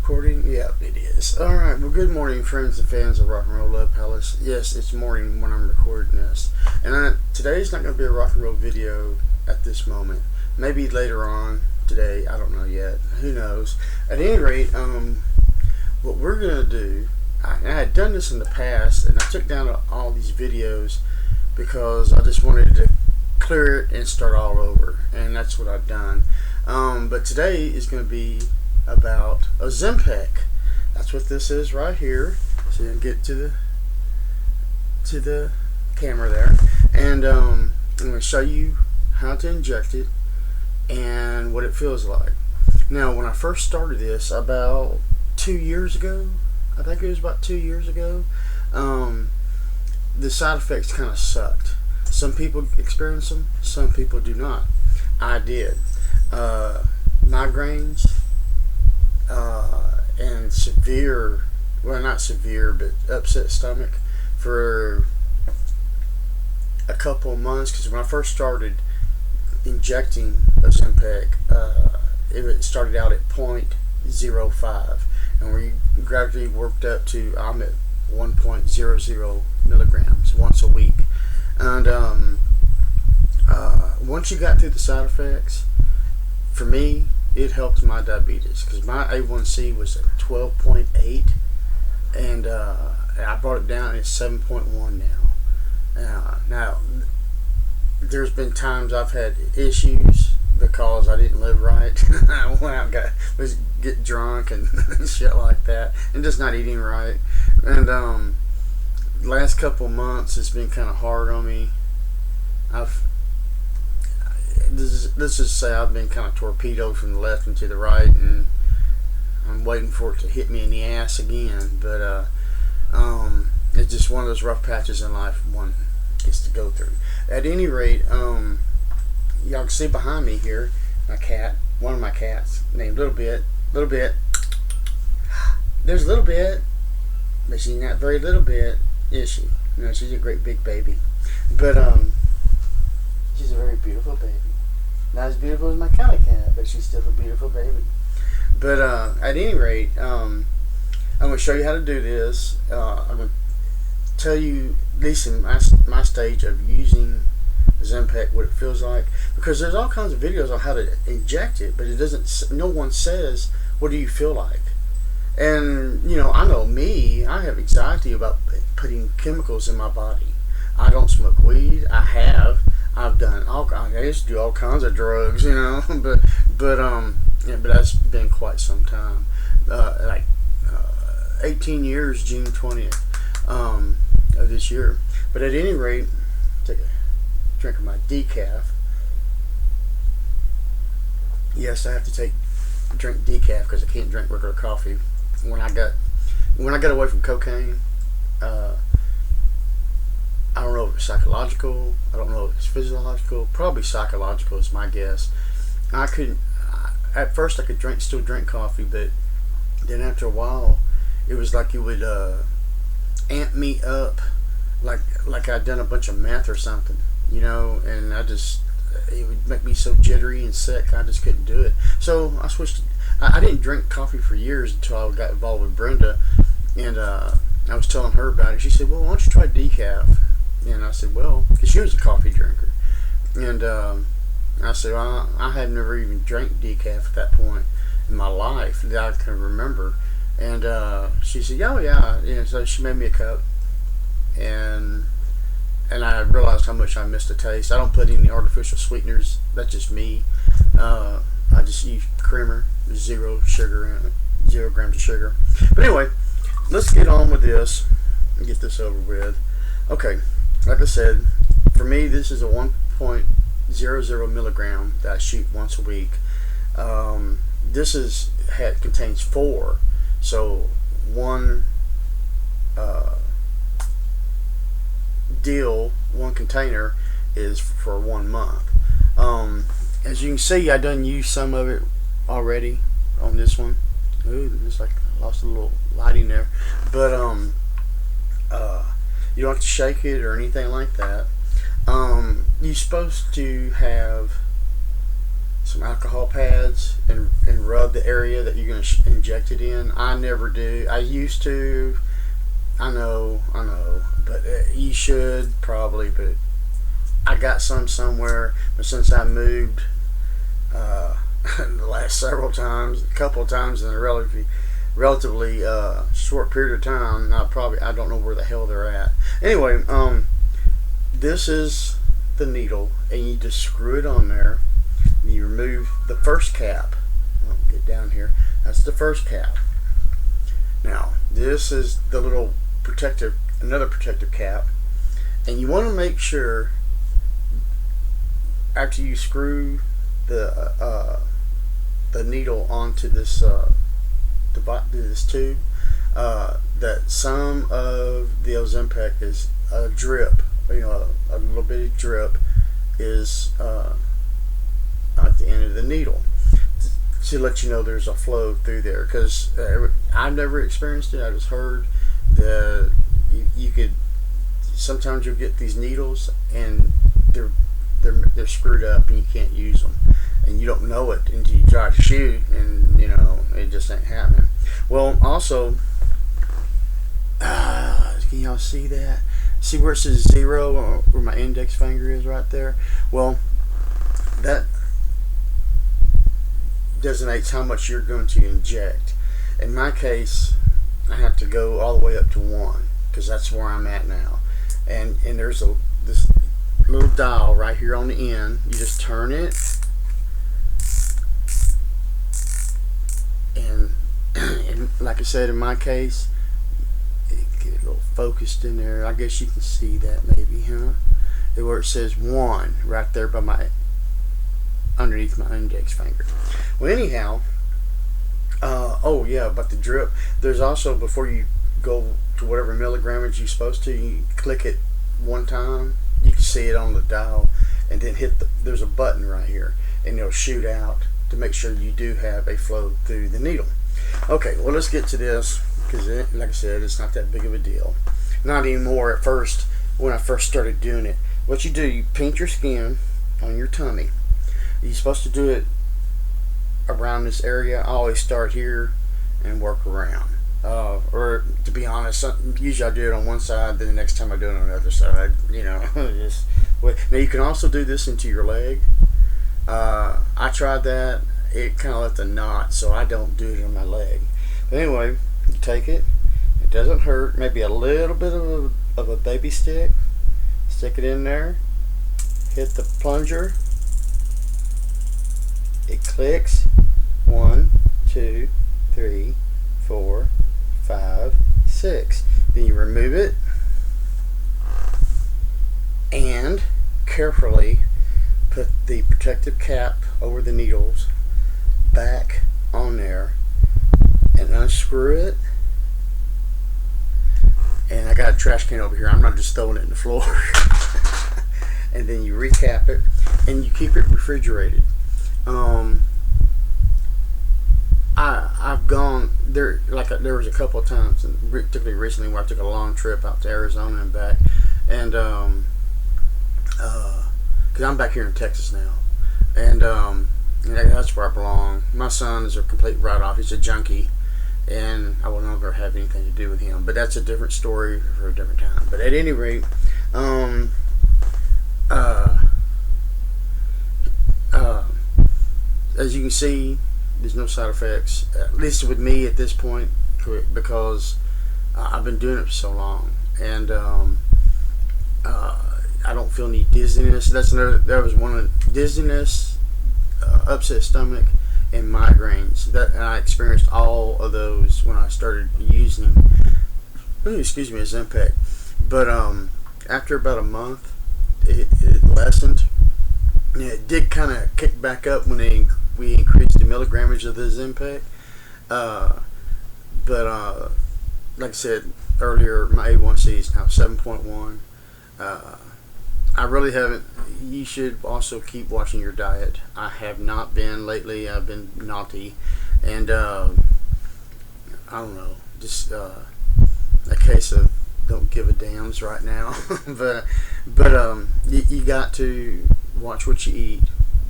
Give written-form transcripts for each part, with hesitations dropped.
recording? Yeah, it is. Alright, well, good morning, friends and fans of Rock and Roll Love Palace. Yes, it's morning when I'm recording this. And today's not going to be a rock and roll video at this moment. Maybe later on today, I don't know yet. Who knows? At any rate, what we're going to do, I had done this in the past, and I took down all these videos because I just wanted to clear it and start all over. And that's what I've done. But today is going to be about ozimpec. That's what this is right here. So you can get to the camera there, and I'm going to show you how to inject it and what it feels like. Now, when I first started this about 2 years ago, I think it was about 2 years ago, the side effects kind of sucked. Some people experience them, some people do not. I did. Migraines, and severe, well, not severe, but upset stomach for a couple of months, because when I first started injecting ozempic, it started out at 0.05, and we gradually worked up to, I'm at 1.00 milligrams once a week. And once you got through the side effects, for me, it helped my diabetes, because my A1C was at 12.8, and I brought it down, and it's 7.1 now. Now, there's been times I've had issues because I didn't live right. I went out and get drunk and shit like that, and just not eating right. And last couple months, it's been kind of hard on me. Let's just say I've been kind of torpedoed from the left and to the right, and I'm waiting for it to hit me in the ass again. But it's just one of those rough patches in life one gets to go through. At any rate, y'all can see behind me here my cat, one of my cats, named Little Bit. There's Little Bit, but she's not very little bit, is she? No, she's a great big baby. But she's a very beautiful baby. Not as beautiful as my county cat, but she's still a beautiful baby. But at any rate, I'm going to show you how to do this. I'm going to tell you, at least in my stage of using ozimpec, what it feels like, because there's all kinds of videos on how to inject it, but it doesn't. No one says, what do you feel like? And you know, I know me. I have anxiety about putting chemicals in my body. I don't smoke weed. I've done all. I used to do all kinds of drugs, you know, but that's been quite some time, like 18 years, June 20th of this year. But at any rate, take a drink of my decaf. Yes, I have to drink decaf because I can't drink regular coffee. When I got away from cocaine, I don't know if it's psychological. I don't know if it's physiological. Probably psychological is my guess. At first I could still drink coffee, but then after a while, it was like it would amp me up, like I'd done a bunch of meth or something, you know. And it would make me so jittery and sick. I just couldn't do it. So I switched. I didn't drink coffee for years until I got involved with Brenda, and I was telling her about it. She said, "Well, why don't you try decaf?" And I said, well, because she was a coffee drinker. And I said, well, I had never even drank decaf at that point in my life that I can remember. And she said, oh, yeah. And so she made me a cup. And I realized how much I missed the taste. I don't put any artificial sweeteners. That's just me. I just use creamer, 0 sugar in it, 0 grams of sugar. But anyway, let's get on with this and get this over with. Okay. Like I said, for me, this is a 1.00 milligram that I shoot once a week. This contains 4, so one one container is for 1 month. As you can see, I done used some of it already on this one. Ooh, looks like I lost a little lighting there, but you don't have to shake it or anything like that. You're supposed to have some alcohol pads and rub the area that you're going to inject it in. I never do. I used to. I know, but you should probably. But I got some somewhere. But since I moved the last several times, a couple of times in a relatively short period of time, I don't know where the hell they're at. Anyway, this is the needle, and you just screw it on there. And you remove the first cap. I'll get down here. That's the first cap. Now, this is the little another protective cap, and you want to make sure after you screw the needle onto this tube that some of the ozimpec is a drip. A little bit of drip is at the end of the needle to let you know there's a flow through there, because I've never experienced it. I just heard that you could sometimes you'll get these needles and they're screwed up and you can't use them, and you don't know it until you try to shoot, and it just ain't happening. Well, also, can y'all see that? See where it says 0, where my index finger is right there? Well, that designates how much you're going to inject. In my case, I have to go all the way up to 1, because that's where I'm at now. And there's this little dial right here on the end. You just turn it, and like I said, in my case, get a little focused in there. I guess you can see that maybe, huh? Where it says 1 right there by underneath my index finger. Well, anyhow, oh yeah, about the drip. There's also, before you go to whatever milligrammage you're supposed to, you click it one time. You can see it on the dial, and then there's a button right here, and it'll shoot out to make sure you do have a flow through the needle. Okay, well, let's get to this, because like I said, it's not that big of a deal. Not anymore. At first, when I first started doing it, what you do, you paint your skin on your tummy. You're supposed to do it around this area. I always start here and work around. Or to be honest, usually I do it on one side, then the next time I do it on the other side. Just wait. Now you can also do this into your leg. I tried that. It kind of left a knot, so I don't do it on my leg. But anyway, you take it. It doesn't hurt. Maybe a little bit of a baby stick. Stick it in there. Hit the plunger. It clicks. 1, 2, 3, 4, 5, 6. Then you remove it and carefully put the protective cap over the needles back on there and unscrew it. And I got a trash can over here. I'm not just throwing it in the floor. And then you recap it and you keep it refrigerated. I've gone there, there was a couple of times, and particularly recently, where I took a long trip out to Arizona and back, and because I'm back here in Texas now, and that's where I belong. My son is a complete write-off. He's a junkie, and I will never have anything to do with him. But that's a different story for a different time. But at any rate, as you can see, there's no side effects, at least with me at this point, because I've been doing it for so long, and I don't feel any dizziness. There was one dizziness, upset stomach, and migraines. And I experienced all of those when I started using, ozimpec. But after about a month, it lessened. It did kind of kick back up when we increased the milligrammage of the ozimpec. But like I said earlier, my A1C is now 7.1. I really haven't. You should also keep watching your diet. I have not been lately. I've been naughty, and I don't know, just a case of don't give a dams right now. but you got to watch what you eat.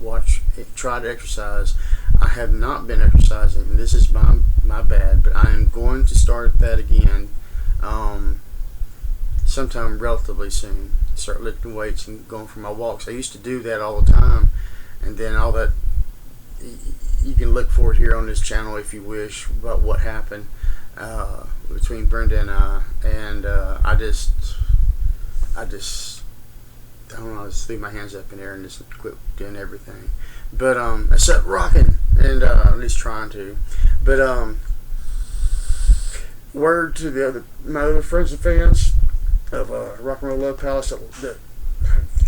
Watch try to exercise. I have not been exercising, and this is my bad, but I am going to start that again sometime relatively soon. Start lifting weights and going for my walks. I used to do that all the time, and then all that, you can look for it here on this channel if you wish, about what happened between Brenda and I. And I don't know, I just threw my hands up in the air and just quit doing everything. But except rocking, and at least trying to. But word to my other friends and fans of Rock and Roll Love Palace that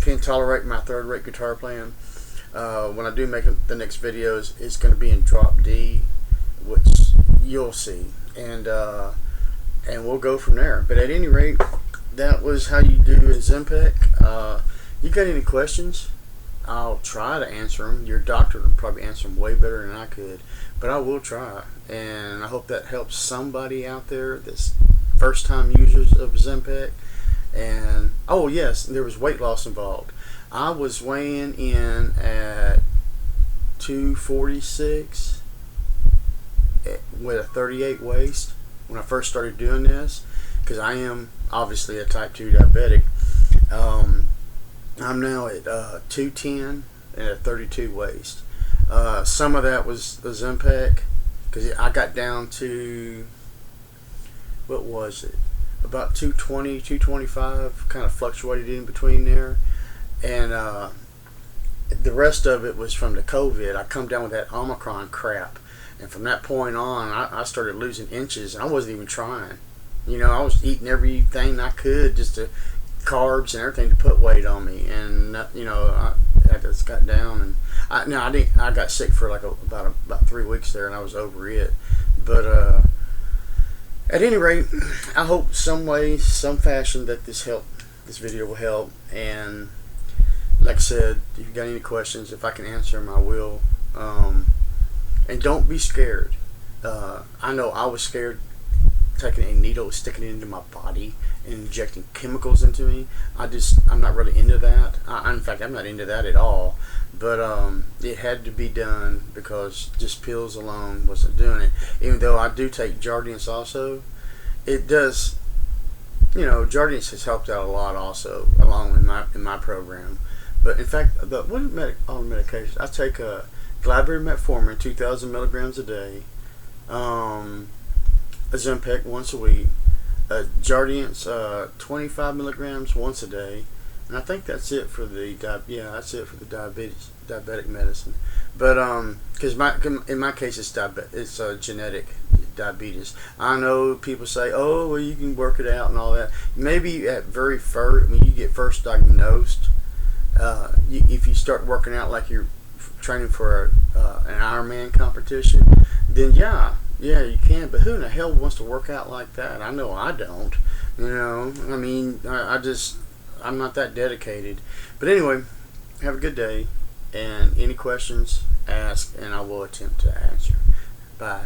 can't tolerate my third-rate guitar playing. When I do make the next videos, it's going to be in drop D, which you'll see, and we'll go from there. But at any rate, that was how you do ozimpec. You got any questions? I'll try to answer them. Your doctor will probably answer them way better than I could, but I will try, and I hope that helps somebody out there that's first-time users of ozimpec. And oh yes, there was weight loss involved. I was weighing in at 246 with a 38 waist when I first started doing this, because I am obviously a type 2 diabetic. I'm now at 210 and a 32 waist. Some of that was ozimpec, because I got down to, what was it, about 220, 225, kind of fluctuated in between there. And the rest of it was from the COVID. I come down with that Omicron crap, and from that point on, I started losing inches, and I wasn't even trying. You know, I was eating everything I could, just to carbs and everything, to put weight on me. And you know, I just got down, and I got sick for like about 3 weeks there, and I was over it. But at any rate, I hope some way, some fashion, that this video will help. And like I said, if you got any questions, if I can answer them, I will. And don't be scared. I know I was scared taking a needle, sticking it into my body, and injecting chemicals into me. I'm not really into that. In fact, I'm not into that at all. But it had to be done, because just pills alone wasn't doing it. Even though I do take Jardiance also, it does. You know, Jardiance has helped out a lot also, along in my program. But in fact, all medications, I take a Glybury metformin, 2,000 milligrams a day, ozimpec once a week, Jardiance 25 milligrams once a day, and I think that's it for the diabetic medicine. But because in my case it's genetic diabetes. I know people say, oh, well, you can work it out and all that. Maybe at very first, when you get first diagnosed, if you start working out like you're training for an Ironman competition, then yeah, you can. But who in the hell wants to work out like that? I know I don't. You know, I mean, I'm not that dedicated. But anyway, have a good day, and any questions, ask, and I will attempt to answer. Bye.